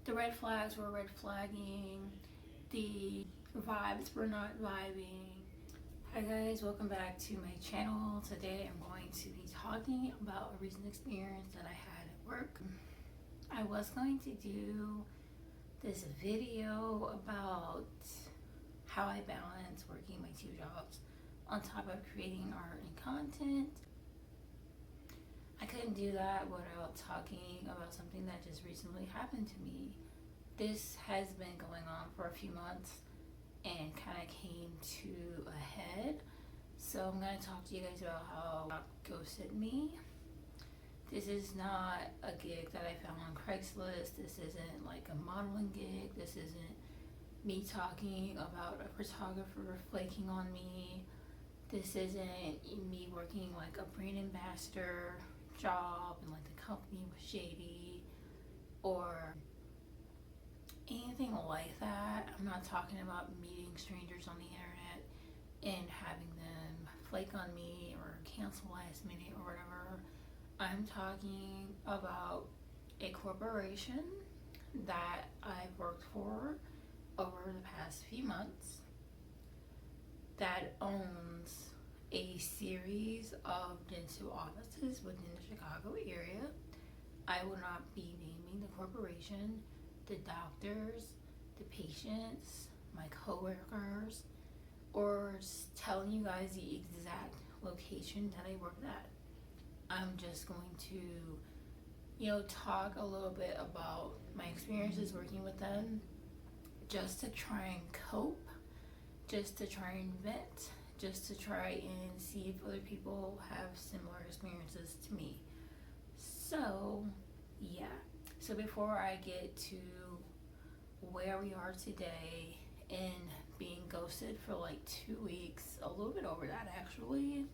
The red flags were red flagging. The vibes were not vibing. Hi guys, welcome back to my channel. Today I'm going to be talking about a recent experience that I had at work. I was going to do this video about how I balance working my two jobs on top of creating art and content. I couldn't do that without talking about something that just recently happened to me. This has been going on for a few months and kind of came to a head. So I'm going to talk to you guys about how it ghosted me. This is not a gig that I found on Craigslist. This isn't like a modeling gig. This isn't me talking about a photographer flaking on me. This isn't me working like a brand ambassador job and like the company was shady or anything like that. I'm not talking about meeting strangers on the internet and having them flake on me or cancel last minute or whatever. I'm talking about a corporation that I've worked for over the past few months that owns a series of dental offices within the Chicago area. I will not be naming the corporation, the doctors, the patients, my coworkers, or telling you guys the exact location that I worked at. I'm just going to, talk a little bit about my experiences working with them, just to try and cope, just to try and vent, just to try and see if other people have similar experiences to me. So, yeah. So before I get to where we are today and being ghosted for like 2 weeks, a little bit over that actually,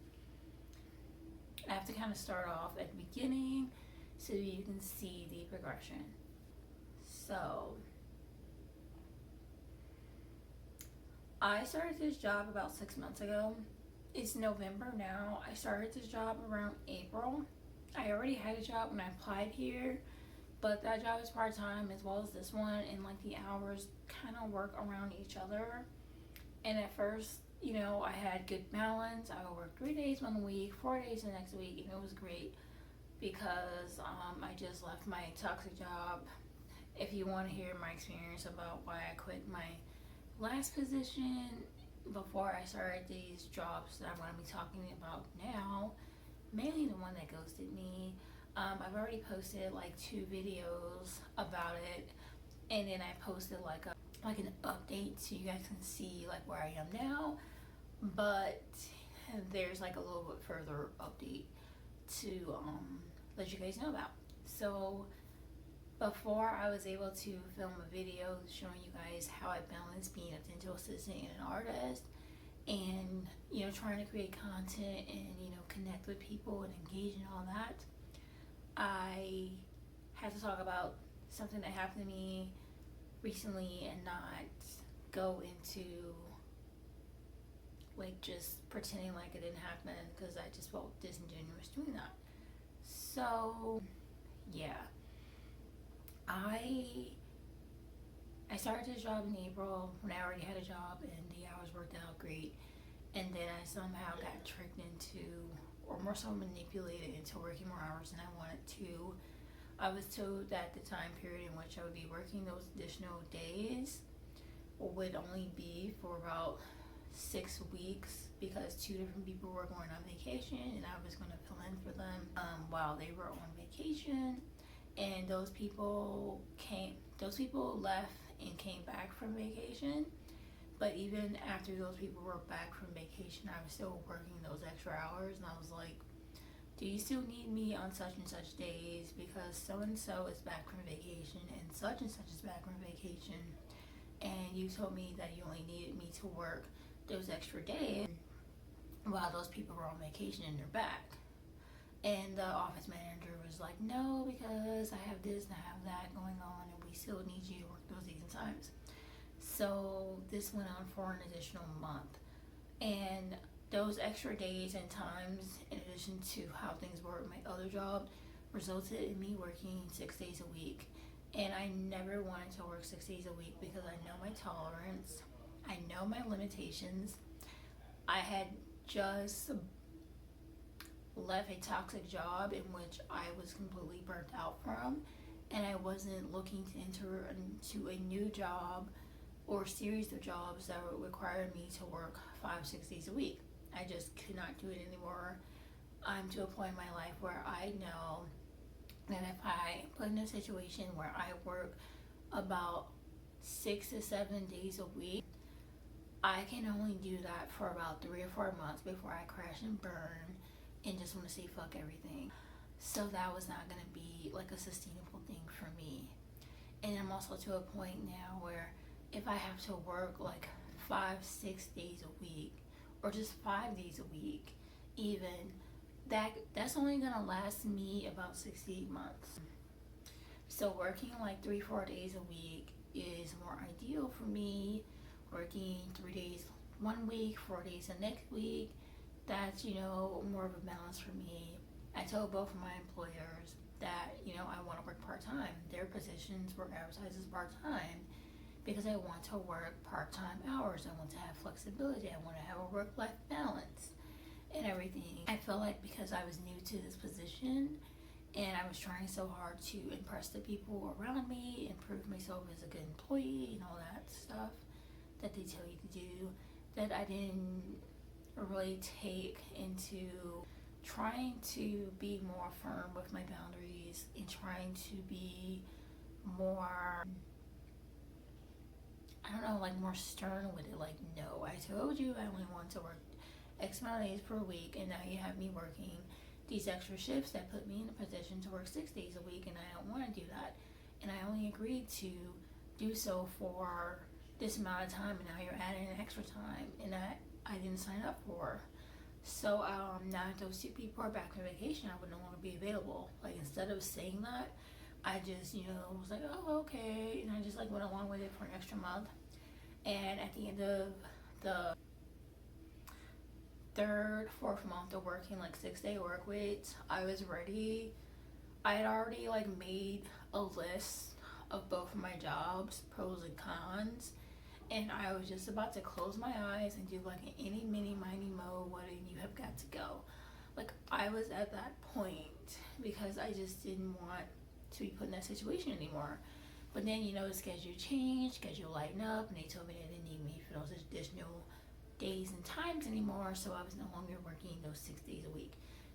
I have to kind of start off at the beginning so you can see the progression. So, I started this job about 6 months ago. It's November now. I started this job around April. I already had a job when I applied here, but that job is part-time as well as this one, and like the hours kind of work around each other. And at first, I had good balance. I would work 3 days one week, 4 days the next week, and it was great because I just left my toxic job. If you want to hear my experience about why I quit my last position before I started these jobs that I'm going to be talking about now, mainly the one that ghosted me, I've already posted like 2 videos about it, and then I posted like an update so you guys can see like where I am now, but there's like a little bit further update to let you guys know about. So before I was able to film a video showing you guys how I balance being a dental assistant and an artist and trying to create content and connect with people and engage in all that, I had to talk about something that happened to me recently and not go into like just pretending like it didn't happen because I just felt disingenuous doing that. So yeah, I started this job in April when I already had a job and the hours worked out great, and then I somehow got tricked into, or more so manipulated into, working more hours than I wanted to. I was told that the time period in which I would be working those additional days would only be for about 6 weeks because 2 different people were going on vacation and I was going to fill in for them while they were on vacation. And those people left and came back from vacation, but even after those people were back from vacation, I was still working those extra hours, and I was like, do you still need me on such and such days because so and so is back from vacation and such is back from vacation, and you told me that you only needed me to work those extra days while those people were on vacation and they're back. And the office manager was like, no, because I have this and I have that going on and we still need you to work those days and times. So this went on for an additional month. And those extra days and times, in addition to how things were at my other job, resulted in me working 6 days a week. And I never wanted to work 6 days a week because I know my tolerance, I know my limitations. I had just left a toxic job in which I was completely burnt out from, and I wasn't looking to enter into a new job or series of jobs that would require me to work 5-6 days a week. I just could not do it anymore. I'm to a point in my life where I know that if I put in a situation where I work about 6 to 7 days a week, I can only do that for about 3 or 4 months before I crash and burn and just want to say fuck everything. So that was not going to be like a sustainable thing for me. And I'm also to a point now where if I have to work like 5-6 days a week, or just 5 days a week, even that's only gonna last me about 68 months. So working like 3-4 days a week is more ideal for me. Working 3 days one week, 4 days the next week, that's, more of a balance for me. I told both of my employers that, I want to work part-time. Their positions were advertised as part-time because I want to work part-time hours. I want to have flexibility. I want to have a work-life balance and everything. I felt like because I was new to this position and I was trying so hard to impress the people around me, improve myself as a good employee and all that stuff that they tell you to do, that I didn't really take into trying to be more firm with my boundaries and trying to be more, more stern with it. Like, no, I told you I only want to work X amount of days per week, and now you have me working these extra shifts that put me in a position to work 6 days a week, and I don't want to do that. And I only agreed to do so for this amount of time, and now you're adding an extra time, and I didn't sign up for. So now that those 2 people are back from vacation, I would no longer be available. Like, instead of saying that, I just, was like, oh, okay, and I just went along with it for an extra month. And at the end of the 3rd, 4th month of working 6-day work weeks, I was ready. I had already made a list of both of my jobs, pros and cons, and I was just about to close my eyes and do an any, mini, miny, mo, what you have got to go. I was at that point because I just didn't want to be put in that situation anymore. But then, the schedule changed, schedule lightened up, and they told me they didn't need me for those additional days and times anymore, so I was no longer working those 6 days a week.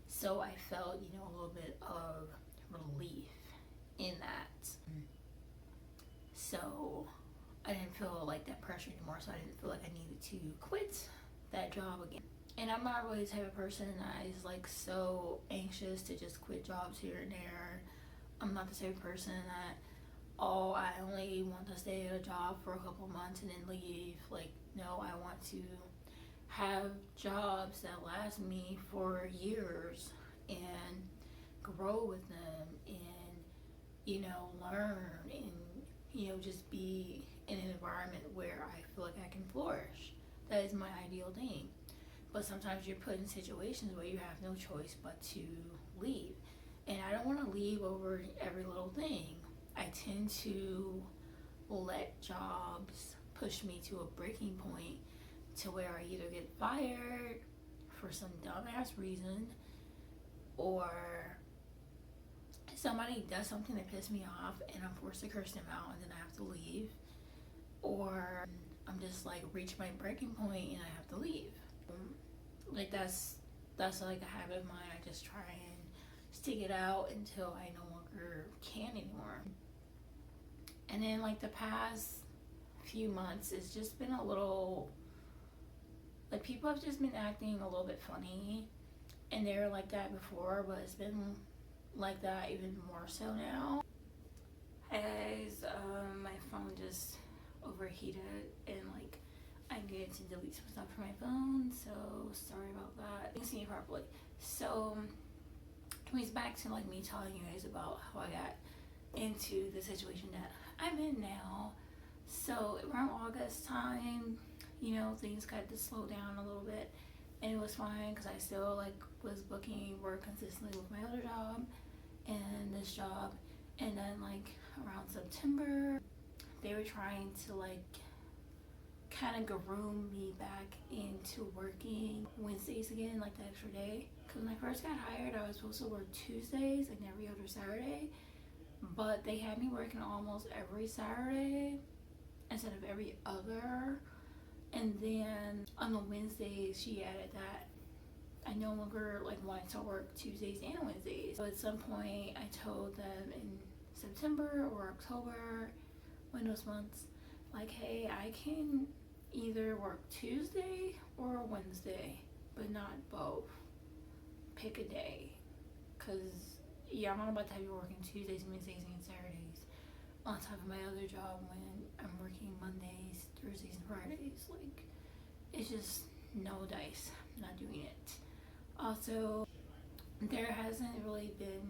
So I felt, a little bit of relief in that. So I didn't feel that pressure anymore, so I didn't feel like I needed to quit that job again. And I'm not really the type of person that is so anxious to just quit jobs here and there. I'm not the type of person that, I only want to stay at a job for a couple months and then leave. No, I want to have jobs that last me for years and grow with them and, learn and, just be in an environment where I feel like I can flourish. That is my ideal thing. But sometimes you're put in situations where you have no choice but to leave. And I don't want to leave over every little thing. I tend to let jobs push me to a breaking point to where I either get fired for some dumbass reason, or somebody does something that pisses me off and I'm forced to curse them out and then I have to leave, or I'm just reach my breaking point and I have to leave. That's a habit of mine. I just try and stick it out until I no longer can anymore. And then the past few months, it's just been a little, people have just been acting a little bit funny, and they were like that before, but it's been like that even more so now. Hey guys, my phone just overheated and I needed to delete some stuff from my phone, so sorry about that. You can see me properly. So it's back to me telling you guys about how I got into the situation that I'm in now. So around August time, things got to slow down a little bit, and it was fine because I still was booking work consistently with my other job and this job, And then like around September, they were trying to like kind of groom me back into working Wednesdays again, like the extra day. Because when I first got hired, I was supposed to work Tuesdays and every other Saturday, but they had me working almost every Saturday instead of every other. And then on the Wednesdays, she added that I no longer like wanted to work Tuesdays and Wednesdays. So at some point, I told them in September or October, one of those months, like, hey, I can either work Tuesday or Wednesday, but not both. Pick a day, cause yeah, I'm not about to have you working Tuesdays, Wednesdays, and Saturdays on top of my other job when I'm working Mondays, Thursdays, and Fridays. Like, it's just no dice. I'm not doing it. Also, there hasn't really been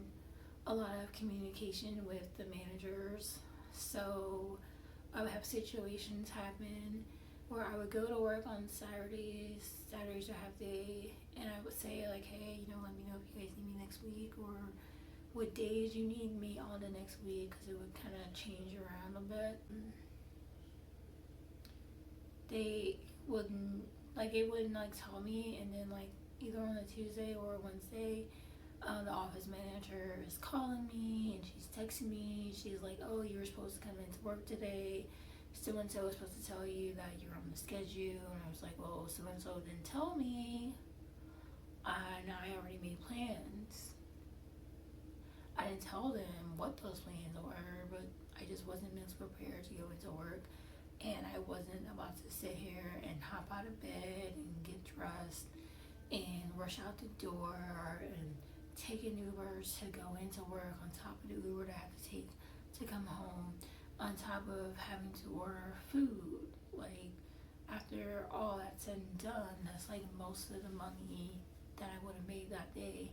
a lot of communication with the managers, so I would have situations happen where I would go to work on Saturdays are half day, and I would say like, hey, let me know if you guys need me next week, or what days you need me on the next week, because it would kind of change around a bit. They wouldn't tell me, and then like either on a Tuesday or a Wednesday, the office manager is calling me and she's texting me. She's like, oh, you were supposed to come into work today. So and so was supposed to tell you that you're on the schedule. And I was like, well, so and so didn't tell me. And I already made plans. I didn't tell them what those plans were, but I just wasn't prepared to go into work. And I wasn't about to sit here and hop out of bed and get dressed and rush out the door and take an Uber to go into work on top of the Uber that I have to take to come home, on top of having to order food. Like, after all that's said and done, that's like most of the money that I would have made that day.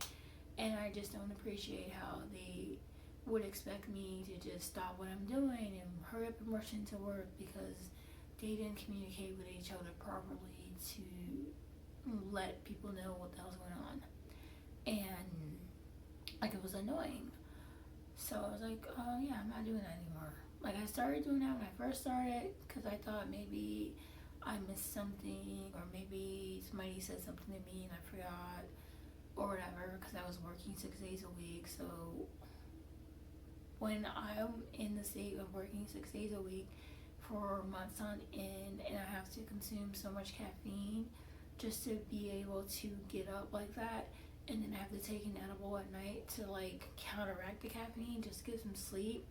And I just don't appreciate how they would expect me to just stop what I'm doing and hurry up and rush into work, because they didn't communicate with each other properly to let people know what the hell's going on. And like, it was annoying. So I was like, oh yeah, I'm not doing that anymore. Like, I started doing that when I first started, because I thought maybe I missed something, or maybe somebody said something to me and I forgot, or whatever, because I was working 6 days a week. So when I'm in the state of working 6 days a week for months on end, and I have to consume so much caffeine just to be able to get up like that, and then I have to take an edible at night to like counteract the caffeine just to get some sleep,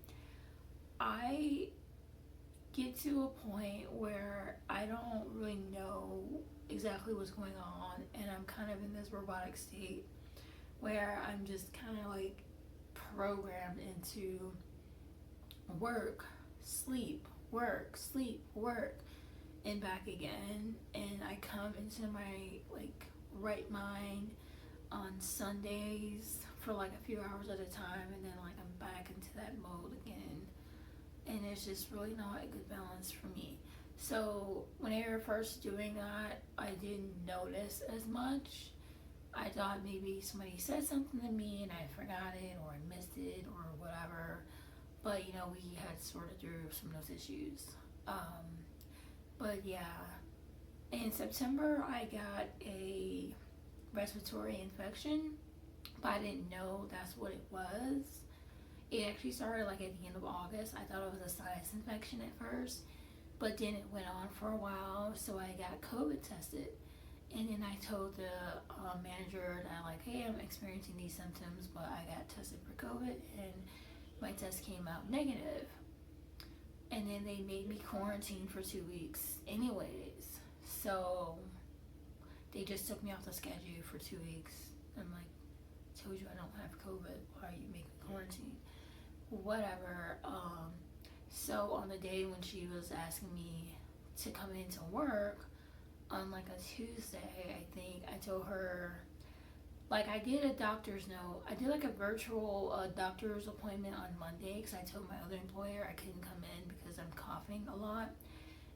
I get to a point where I don't really know exactly what's going on, and I'm kind of in this robotic state where I'm just kind of like programmed into work, sleep, work, sleep, work, and back again. And I come into my like right mind on Sundays for like a few hours at a time, and then like I'm back into that mode again, and it's just really not a good balance for me. So when they were first doing that, I didn't notice as much. I thought maybe somebody said something to me and I forgot it, or I missed it, or whatever. But we had sorted through some of those issues. But yeah, in September I got a respiratory infection, but I didn't know that's what it was. It actually started like at the end of August. I thought it was a sinus infection at first, but then it went on for a while, so I got COVID tested. And then I told the manager that like, hey, I'm experiencing these symptoms, but I got tested for COVID, and my test came out negative. And then they made me quarantine for 2 weeks anyways. So they just took me off the schedule for 2 weeks. I'm like, told you I don't have COVID. Why are you making me quarantine? Whatever. So on the day when she was asking me to come into work on like a Tuesday, I think I told her, like, I did a doctor's note. I did like a virtual doctor's appointment on Monday, because I told my other employer I couldn't come in because I'm coughing a lot.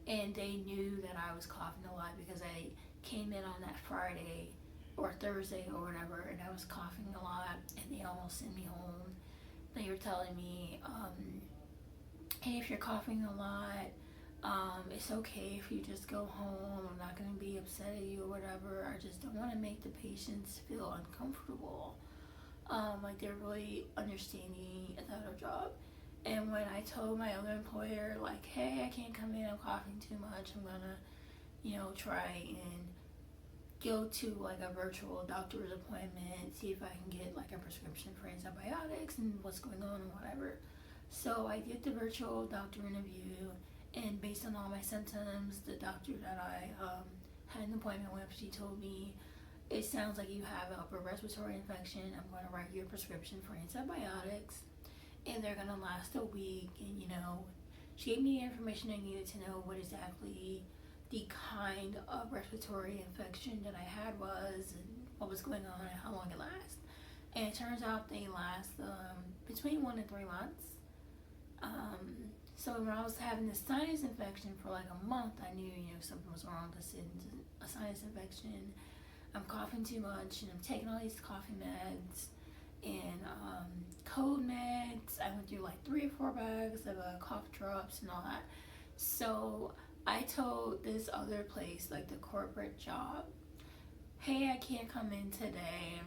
And they knew that I was coughing a lot because I came in on that Friday or Thursday or whatever, and I was coughing a lot, and they almost sent me home. They were telling me, hey, if you're coughing a lot, it's okay if you just go home. I'm not going to be upset at you or whatever. I just don't want to make the patients feel uncomfortable. Like they're really understanding about our job. And when I told my other employer, like, hey, I can't come in, I'm coughing too much, I'm gonna, try and go to like a virtual doctor's appointment, see if I can get like a prescription for antibiotics and what's going on and whatever. So I did the virtual doctor interview, and based on all my symptoms, the doctor that I had an appointment with, she told me, it sounds like you have an upper respiratory infection. I'm going to write you a prescription for antibiotics, and they're going to last a week. And, she gave me the information I needed to know what exactly the kind of respiratory infection that I had was, and what was going on, and how long it lasts. And it turns out they last between 1 and 3 months. So when I was having this sinus infection for like a month, I knew, something was wrong because it's a sinus infection. I'm coughing too much, and I'm taking all these coughing meds and cold meds. I went through like 3 or 4 bags of cough drops and all that. So I told this other place, like the corporate job, hey, I can't come in today.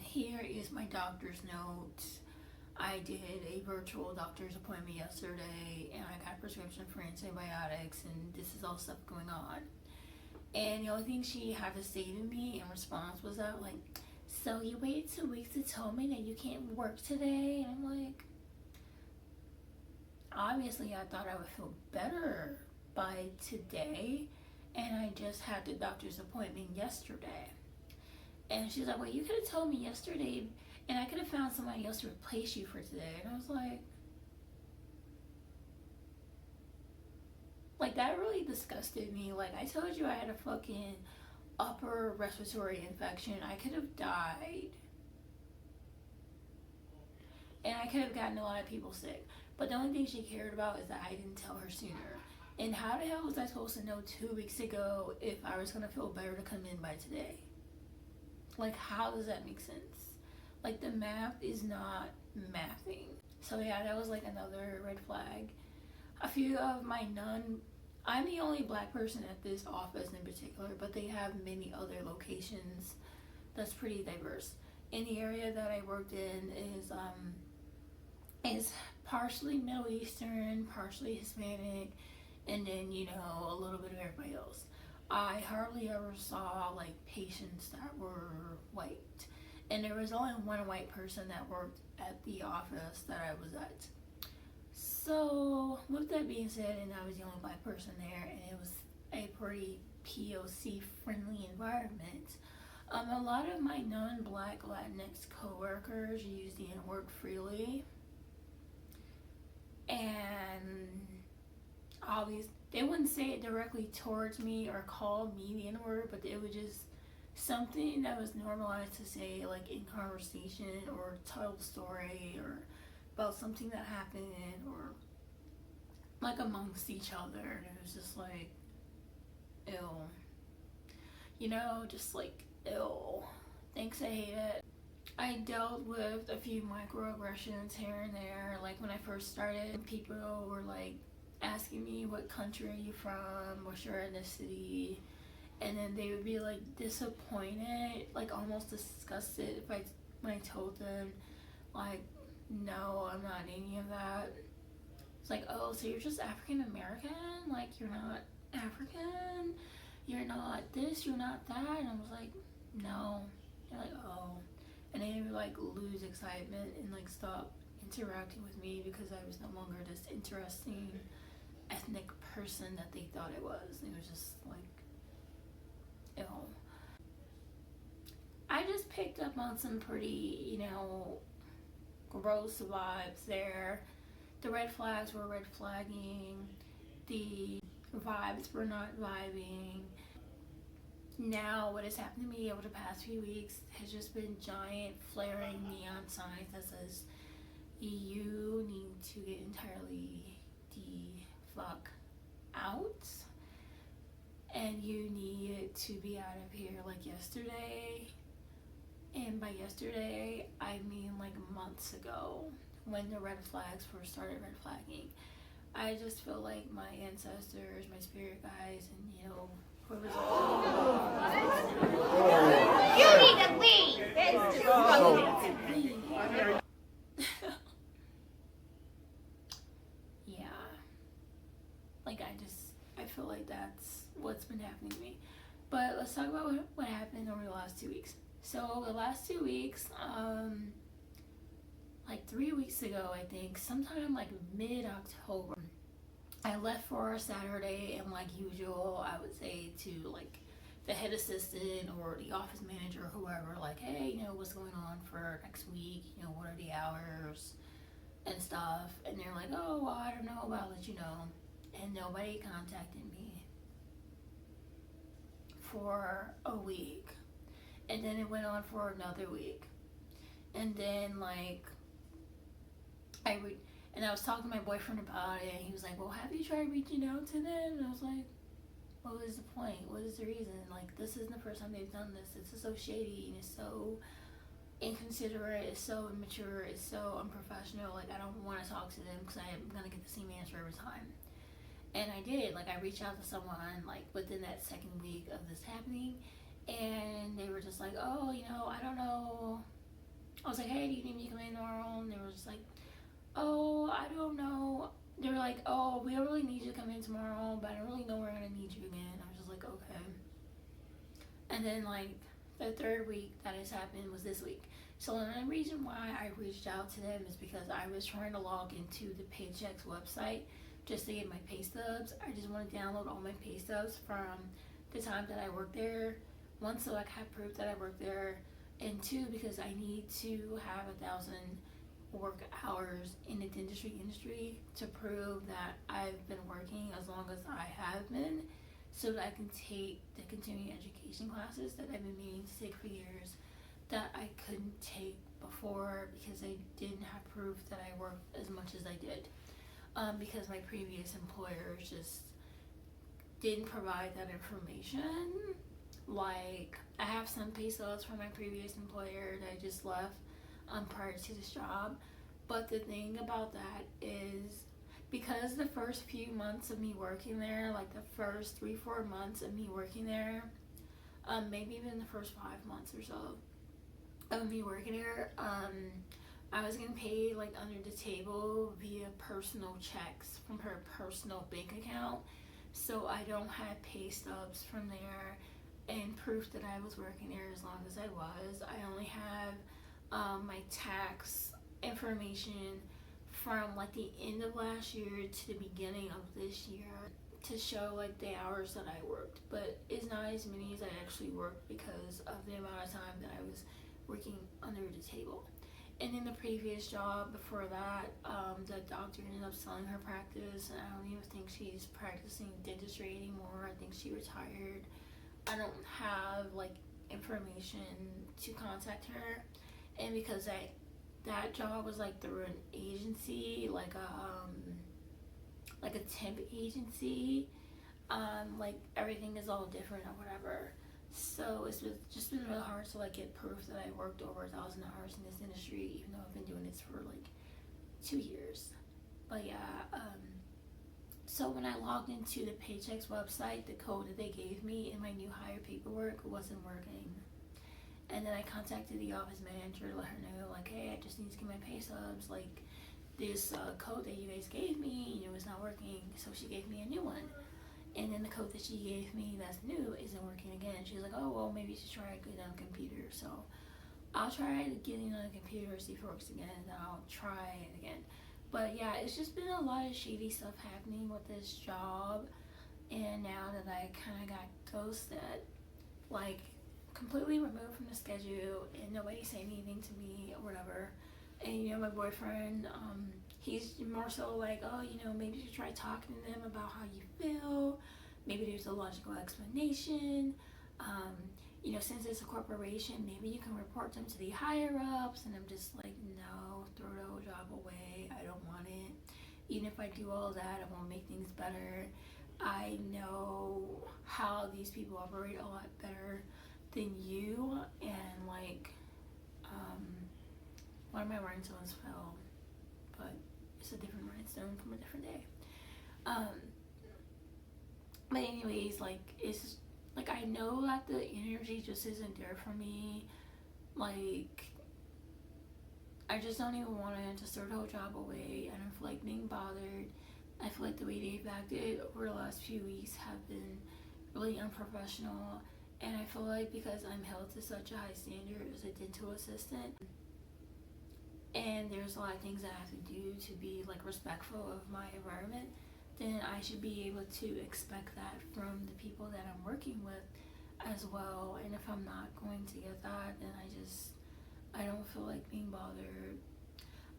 Here is my doctor's note. I did a virtual doctor's appointment yesterday, and I got a prescription for antibiotics, and this is all stuff going on. And the only thing she had to say to me in response was that, like, so you waited 2 weeks to tell me that you can't work today? And I'm like, obviously I thought I would feel better by today, and I just had the doctor's appointment yesterday. And she's like, well, you could have told me yesterday, and I could have found somebody else to replace you for today. And I was like, that really disgusted me. Like, I told you I had a fucking upper respiratory infection. I could have died. And I could have gotten a lot of people sick. But the only thing she cared about is that I didn't tell her sooner. And how the hell was I supposed to know 2 weeks ago if I was going to feel better to come in by today? Like, how does that make sense? Like, the math is not mathing. So yeah, that was like another red flag. A few of my I'm the only black person at this office in particular, but they have many other locations that's pretty diverse. In the area that I worked in is partially Middle Eastern, partially Hispanic, and then, a little bit of everybody else. I hardly ever saw like patients that were white. And there was only one white person that worked at the office that I was at. So, with that being said, and I was the only black person there, and it was a pretty POC-friendly environment, a lot of my non-black Latinx coworkers use the N-word freely. And obviously, they wouldn't say it directly towards me or call me the N-word, but it was just something that was normalized to say, like, in conversation or tell a story or about something that happened or like amongst each other. And it was just like, ew. Just like, ew. Thanks, I hate it. I dealt with a few microaggressions here and there. Like when I first started, people were like asking me, what country are you from? What's your ethnicity? And then they would be like disappointed, like almost disgusted when I told them, like, no, I'm not any of that. It's like, oh, so you're just African American? Like, you're not African? You're not this, you're not that? And I was like, no. They're like, oh. And they would like lose excitement and like stop interacting with me because I was no longer this interesting ethnic person that they thought I was. It was just like, ew. I just picked up on some pretty, gross vibes there. The red flags were red flagging. The vibes were not vibing. Now, what has happened to me over the past few weeks has just been giant flaring neon signs that says, you need to get entirely the fuck out. And you need to be out of here like yesterday. And by yesterday, I mean like months ago, when the red flags first started red flagging. I just feel like my ancestors, my spirit guides, and whoever's You need to leave. Yeah, like I feel like that's what's been happening to me. But let's talk about what happened over the last 2 weeks. So the last 2 weeks, like 3 weeks ago, I think, sometime like mid-October, I left for a Saturday, and like usual, I would say to like the head assistant or the office manager or whoever, like, hey, what's going on for next week? What are the hours and stuff? And they're like, oh, well, I don't know, but I'll let you know. And nobody contacted me for a week. And then it went on for another week. And then like and I was talking to my boyfriend about it, and he was like, well, have you tried reaching out to them? And I was like, what is the point? What is the reason? Like, this isn't the first time they've done this. It's so shady, and it's so inconsiderate, it's so immature, it's so unprofessional. Like, I don't want to talk to them because I'm going to get the same answer every time. And I did. Like, I reached out to someone, like, within that second week of this happening, and they were just like, oh, I don't know. I was like, hey, do you need me to come in tomorrow? And they were just like, oh, I don't know. They were like, oh, we don't really need you to come in tomorrow, but I don't really know we're going to need you again. I was just like, okay. And then, like, the third week that has happened was this week. So the reason why I reached out to them is because I was trying to log into the Paychex website just to get my pay stubs. I just want to download all my pay stubs from the time that I worked there. One, so I have proof that I worked there. And two, because I need to have 1,000 work hours in the industry to prove that I've been working as long as I have been, so that I can take the continuing education classes that I've been meaning to take for years that I couldn't take before because I didn't have proof that I worked as much as I did, because my previous employers just didn't provide that information. Like, I have some pay stubs from my previous employer that I just left prior to this job, but the thing about that is, because the first few months of me working there, like the first 3-4 months of me working there, maybe even the first 5 months or so of me working there, I was getting paid like under the table via personal checks from her personal bank account. So I don't have pay stubs from there and proof that I was working there as long as I was. I only have my tax information from like the end of last year to the beginning of this year to show like the hours that I worked, but it's not as many as I actually worked because of the amount of time that I was working under the table. And in the previous job before that, the doctor ended up selling her practice, and I don't even think she's practicing dentistry anymore. I think she retired. I don't have like information to contact her, and because that job was like through an agency, like a temp agency, like everything is all different or whatever. So it's just been really hard to like get proof that I worked over 1,000 hours in this industry, even though I've been doing this for like 2 years. But yeah, so when I logged into the Paychex website, the code that they gave me in my new hire paperwork wasn't working. And then I contacted the office manager to let her know, like, hey, I just need to get my pay stubs. Like, this code that you guys gave me, it's not working. So she gave me a new one. And then the code that she gave me that's new isn't working again. She was like, oh, well, maybe you should try to get on a computer. So I'll try getting on a computer, see if it works again, and then I'll try it again. But yeah, it's just been a lot of shady stuff happening with this job. And now that I kind of got ghosted, like, completely removed from the schedule, and nobody saying anything to me or whatever. And my boyfriend, he's more so like, oh, maybe you should try talking to them about how you feel. Maybe there's a logical explanation. Since it's a corporation, maybe you can report them to the higher ups. And I'm just like, no, throw the whole job away. I don't want it. Even if I do all that, it won't make things better. I know how these people operate a lot better than you, and like, One of my rhinestones fell, but it's a different rhinestone from a different day. But anyways, like, it's like I know that the energy just isn't there for me. Like, I just don't even want to just throw the whole job away. I don't feel like being bothered. I feel like the way they've acted over the last few weeks have been really unprofessional. And I feel like because I'm held to such a high standard as a dental assistant, and there's a lot of things that I have to do to be like respectful of my environment, then I should be able to expect that from the people that I'm working with as well. And if I'm not going to get that, then I don't feel like being bothered.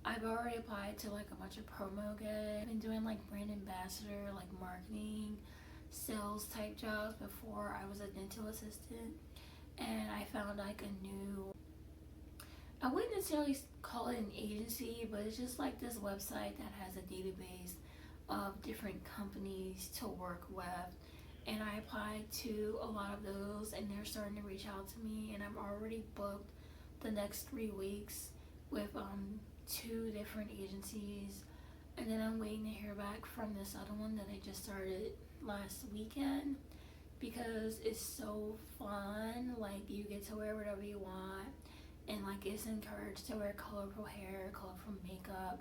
I've already applied to like a bunch of promo gigs. I've been doing like brand ambassador, like marketing, sales type jobs before I was a dental assistant. And I found like a new, I wouldn't necessarily call it an agency, but it's just like this website that has a database of different companies to work with. And I applied to a lot of those, and they're starting to reach out to me, and I'm already booked the next 3 weeks with 2 different agencies. And then I'm waiting to hear back from this other one that I just started last weekend, because it's so fun. Like, you get to wear whatever you want, and like it's encouraged to wear colorful hair, colorful makeup,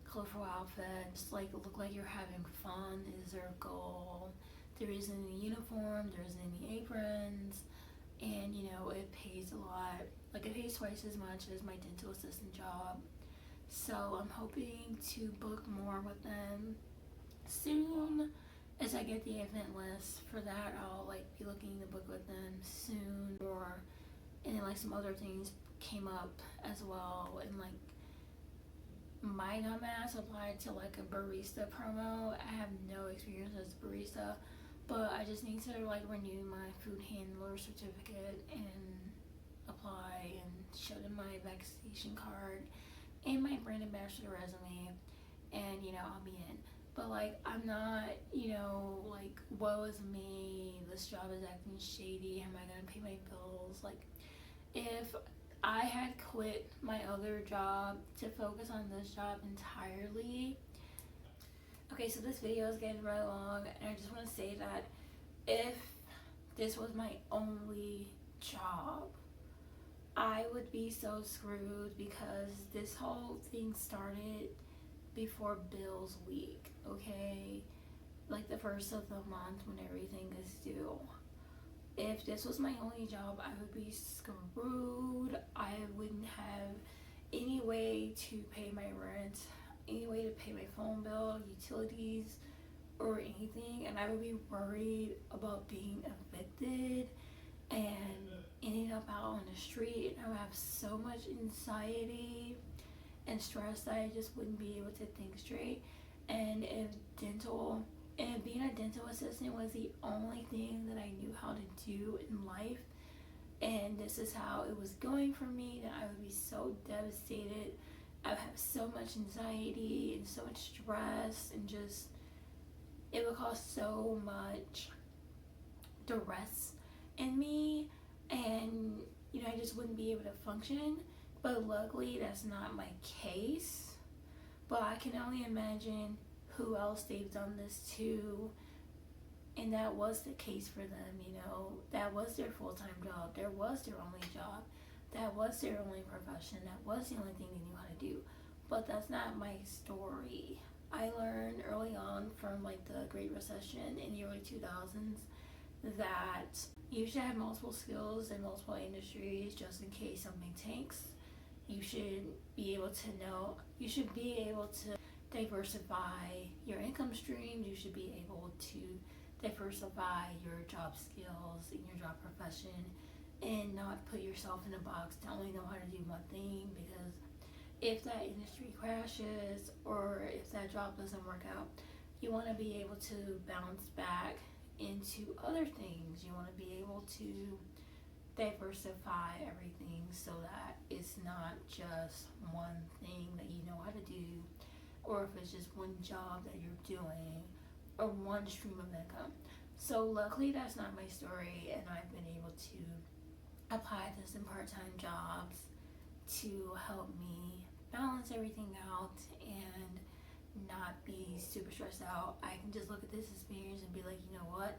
colorful outfits, like look like you're having fun is their goal. There isn't any uniform, there isn't any aprons, and you know, it pays a lot. Like, it pays twice as much as my dental assistant job. So I'm hoping to book more with them soon. As I get the event list for that, I'll like be looking to book with them soon. Or, and then like some other things came up as well, and like my dumbass applied to like a barista promo. I have no experience as a barista, but I just need to like renew my food handler certificate and apply and show them my vaccination card and my brand ambassador resume, and you know, I'll be in. But like, I'm not, you know, like, woe is me, this job is acting shady, how am I gonna pay my bills? Like, if I had quit my other job to focus on this job entirely. Okay, so this video is getting really long, and I just want to say that if this was my only job, I would be so screwed, because this whole thing started before bills week, okay? Like the first of the month when everything is due. If this was my only job, I would be screwed. I wouldn't have any way to pay my rent, any way to pay my phone bill, utilities, or anything. And I would be worried about being evicted and ending up out on the street. I would have so much anxiety and stress that I just wouldn't be able to think straight. And if being a dental assistant was the only thing that I knew how to do in life, and this is how it was going for me, then I would be so devastated. I would have so much anxiety and so much stress, and just, it would cause so much duress in me, and you know, I just wouldn't be able to function. But luckily that's not my case. But I can only imagine who else they've done this to, and that was the case for them. You know, that was their full-time job, that was their only job, that was their only profession, that was the only thing they knew how to do. But that's not my story. I learned early on from like the Great Recession in the early 2000s that you should have multiple skills in multiple industries just in case something tanks. You should be able to know, you should be able to diversify your income streams. You should be able to diversify your job skills and your job profession, and not put yourself in a box to only know how to do one thing, because if that industry crashes or if that job doesn't work out, you want to be able to bounce back into other things. You want to be able to diversify everything so that it's not just one thing that you know how to do, or if it's just one job that you're doing, or one stream of income. So luckily that's not my story, and I've been able to apply to some part-time jobs to help me balance everything out and not be super stressed out. I can just look at this experience and be like, you know what?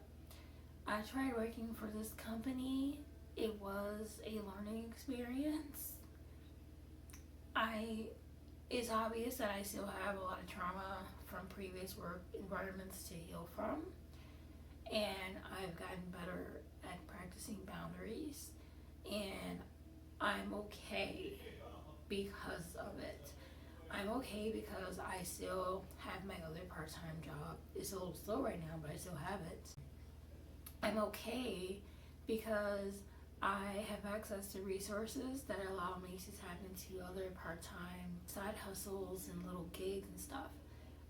I tried working for this company. It was a learning experience. It's obvious that I still have a lot of trauma from previous work environments to heal from, and I've gotten better at practicing boundaries, and I'm okay because of it. I'm okay because I still have my other part-time job. It's a little slow right now, but I still have it. I'm okay because I have access to resources that allow me to tap into other part-time side hustles and little gigs and stuff.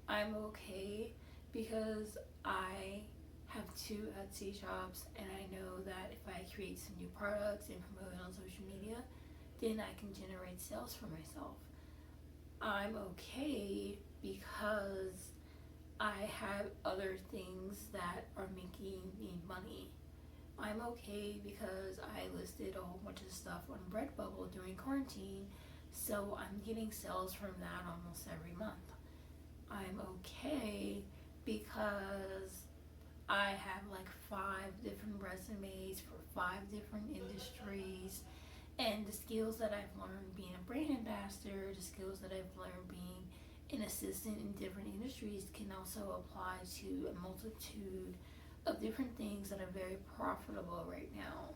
I'm okay because I have 2 Etsy shops, and I know that if I create some new products and promote it on social media, then I can generate sales for myself. I'm okay because I have other things that are making me money. I'm okay because I listed a whole bunch of stuff on Redbubble during quarantine, so I'm getting sales from that almost every month. I'm okay because I have like 5 different resumes for 5 different industries, and the skills that I've learned being a brand ambassador, the skills that I've learned being an assistant in different industries can also apply to a multitude of different things that are very profitable right now.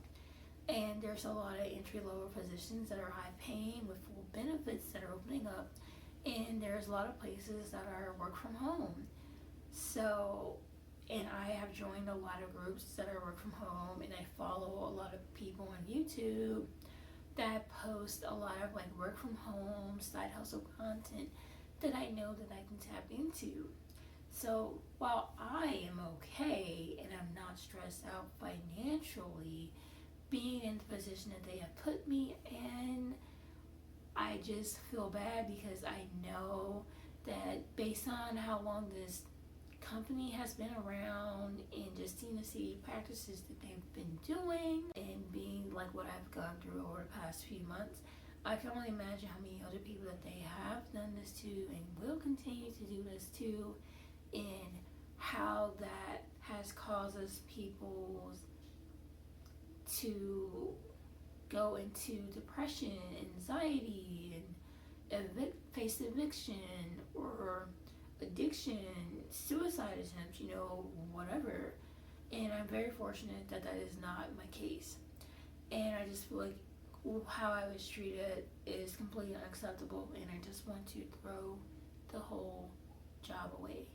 And there's a lot of entry-level positions that are high paying with full benefits that are opening up, and there's a lot of places that are work from home. So, and I have joined a lot of groups that are work from home, and I follow a lot of people on YouTube that post a lot of like work from home side hustle content that I know that I can tap into. So while I am okay and I'm not stressed out financially being in the position that they have put me in, I just feel bad because I know that based on how long this company has been around and just seeing the city practices that they've been doing and being like what I've gone through over the past few months, I can only imagine how many other people that they have done this to and will continue to do this to, and how that has causes people to go into depression, anxiety, and face eviction or addiction, suicide attempts, whatever. And I'm very fortunate that that is not my case. And I just feel like how I was treated is completely unacceptable, and I just want to throw the whole job away.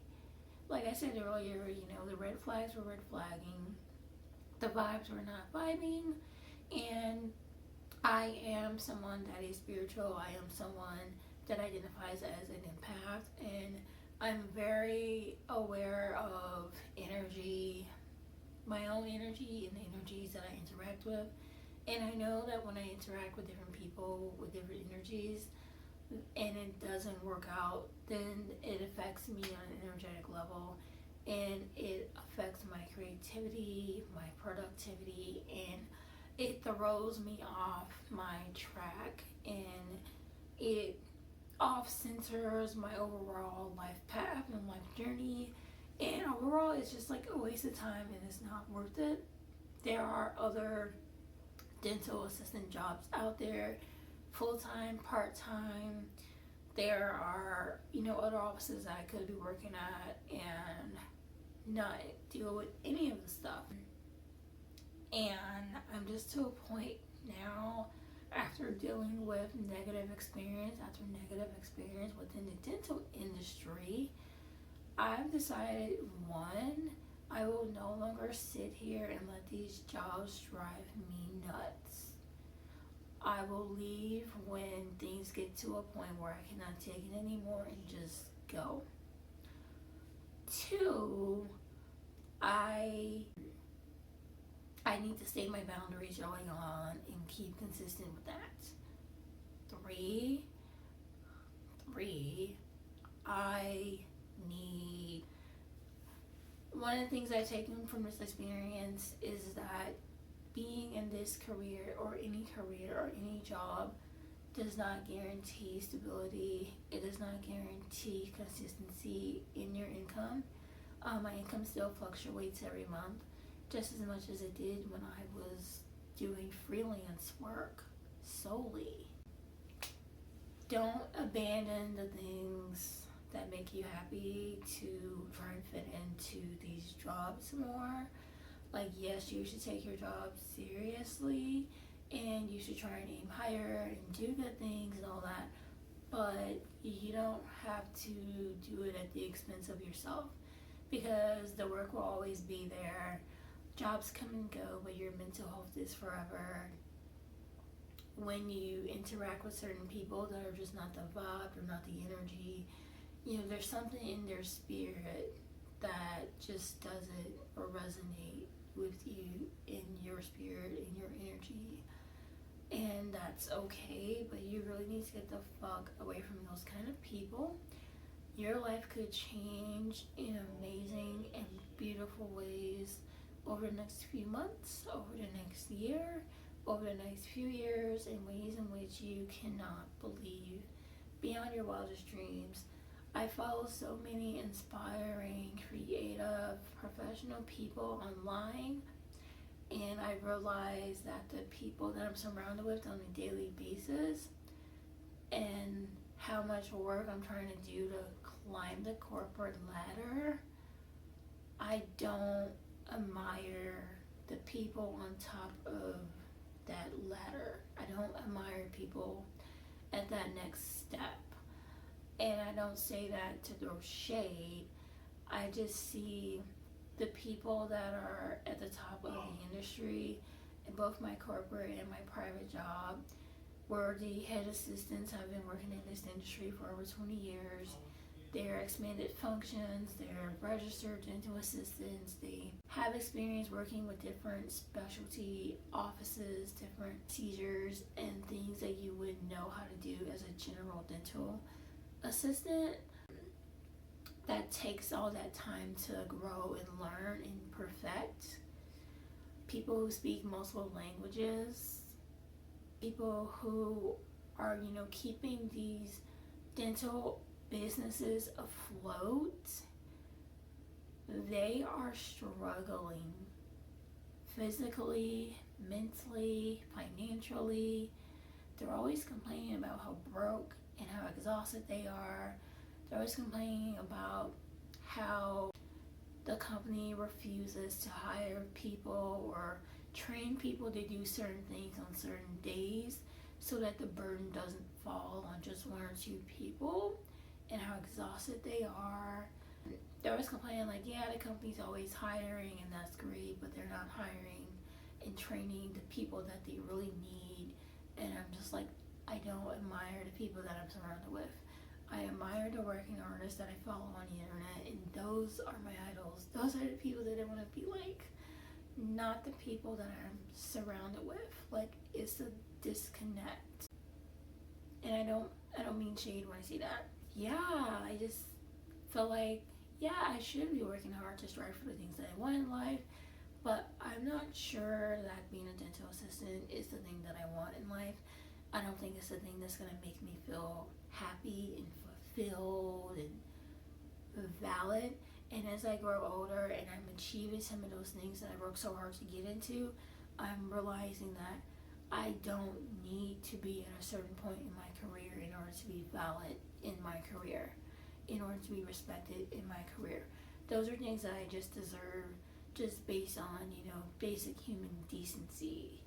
Like I said earlier, the red flags were red flagging, the vibes were not vibing, and I am someone that is spiritual. I am someone that identifies as an empath, and I'm very aware of energy, my own energy, and the energies that I interact with. And I know that when I interact with different people with different energies and it doesn't work out, then it affects me on an energetic level, and it affects my creativity, my productivity, and it throws me off my track, and it off centers my overall life path and life journey, and overall it's just like a waste of time and it's not worth it. There are other dental assistant jobs out there, full-time, part-time. There are other offices that I could be working at and not deal with any of the stuff. And I'm just to a point now, after dealing with negative experience after negative experience within the dental industry, I've decided, one, I will no longer sit here and let these jobs drive me nuts. I will leave when things get to a point where I cannot take it anymore and just go. Two, I need to state my boundaries early on and keep consistent with that. Three, I need, one of the things I've taken from this experience is that being in this career or any job does not guarantee stability. It does not guarantee consistency in your income. My income still fluctuates every month, just as much as it did when I was doing freelance work solely. Don't abandon the things that make you happy to try and fit into these jobs more. Like, yes, you should take your job seriously and you should try and aim higher and do good things and all that, but you don't have to do it at the expense of yourself, because the work will always be there. Jobs come and go, but your mental health is forever. When you interact with certain people that are just not the vibe or not the energy, there's something in their spirit that just doesn't resonate with you, in your spirit, in your energy. And that's okay, but you really need to get the fuck away from those kind of people. Your life could change in amazing and beautiful ways over the next few months, over the next year, over the next few years, in ways in which you cannot believe, beyond your wildest dreams. I follow so many inspiring, creative, professional people online, and I realize that the people that I'm surrounded with on a daily basis, and how much work I'm trying to do to climb the corporate ladder, I don't admire the people on top of that ladder. I don't admire people at that next step. And I don't say that to throw shade. I just see the people that are at the top of the industry in both my corporate and my private job, where the head assistants have been working in this industry for over 20 years. They're expanded functions, they're registered dental assistants, they have experience working with different specialty offices, different procedures, and things that you wouldn't know how to do as a general dental assistant. That takes all that time to grow and learn and perfect. People who speak multiple languages, people who are, keeping these dental businesses afloat, they are struggling physically, mentally, financially. They're always complaining about how broke and how exhausted they are. They're always complaining about how the company refuses to hire people or train people to do certain things on certain days, so that the burden doesn't fall on just one or two people, and how exhausted they are. They're always complaining like, yeah, the company's always hiring and that's great, but they're not hiring and training the people that they really need. And I'm just like, I don't admire the people that I'm surrounded with. I admire the working artists that I follow on the internet, and those are my idols. Those are the people that I want to be like, not the people that I'm surrounded with. Like, it's a disconnect. And I don't mean shade when I say that. Yeah, I just feel like, yeah, I should be working hard to strive for the things that I want in life, but I'm not sure that being a dental assistant is the thing that I want in life. I don't think it's the thing that's going to make me feel happy and fulfilled and valid. And as I grow older and I'm achieving some of those things that I worked so hard to get into, I'm realizing that I don't need to be at a certain point in my career in order to be valid in my career, in order to be respected in my career. Those are things that I just deserve, just based on, basic human decency.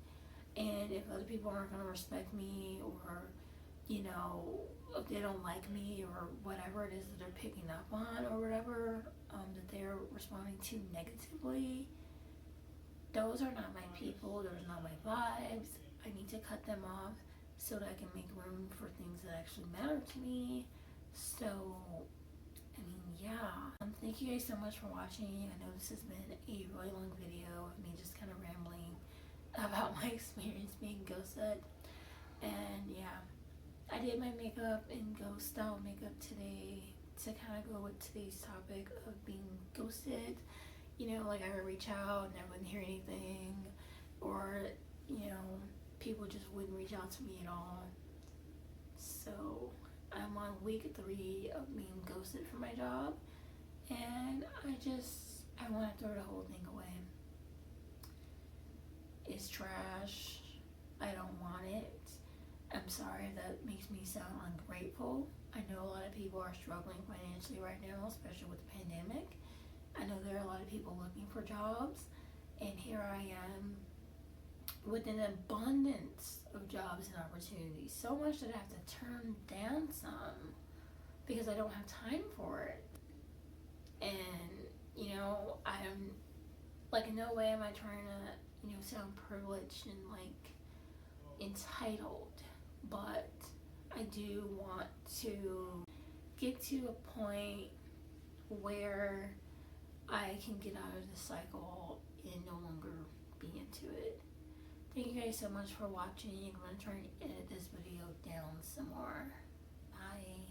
And if other people aren't going to respect me, or, if they don't like me, or whatever it is that they're picking up on, or whatever, that they're responding to negatively, those are not my people, those are not my vibes. I need to cut them off so that I can make room for things that actually matter to me. So, thank you guys so much for watching. I know this has been a really long video of me just kind of rambling about my experience being ghosted. And yeah, I did my makeup in ghost style makeup today to kind of go with today's topic of being ghosted. Like I would reach out and I wouldn't hear anything, or people just wouldn't reach out to me at all. So I'm on week 3 of being ghosted from my job, and I want to throw the whole thing away. It's trash. I don't want it. I'm sorry if that makes me sound ungrateful. I know a lot of people are struggling financially right now, especially with the pandemic. I know there are a lot of people looking for jobs, and here I am with an abundance of jobs and opportunities. So much that I have to turn down some because I don't have time for it. And, I'm like, in no way am I trying to, sound privileged and like entitled, but I do want to get to a point where I can get out of the cycle and no longer be into it. Thank you guys so much for watching. I'm going to try and edit this video down some more. Bye.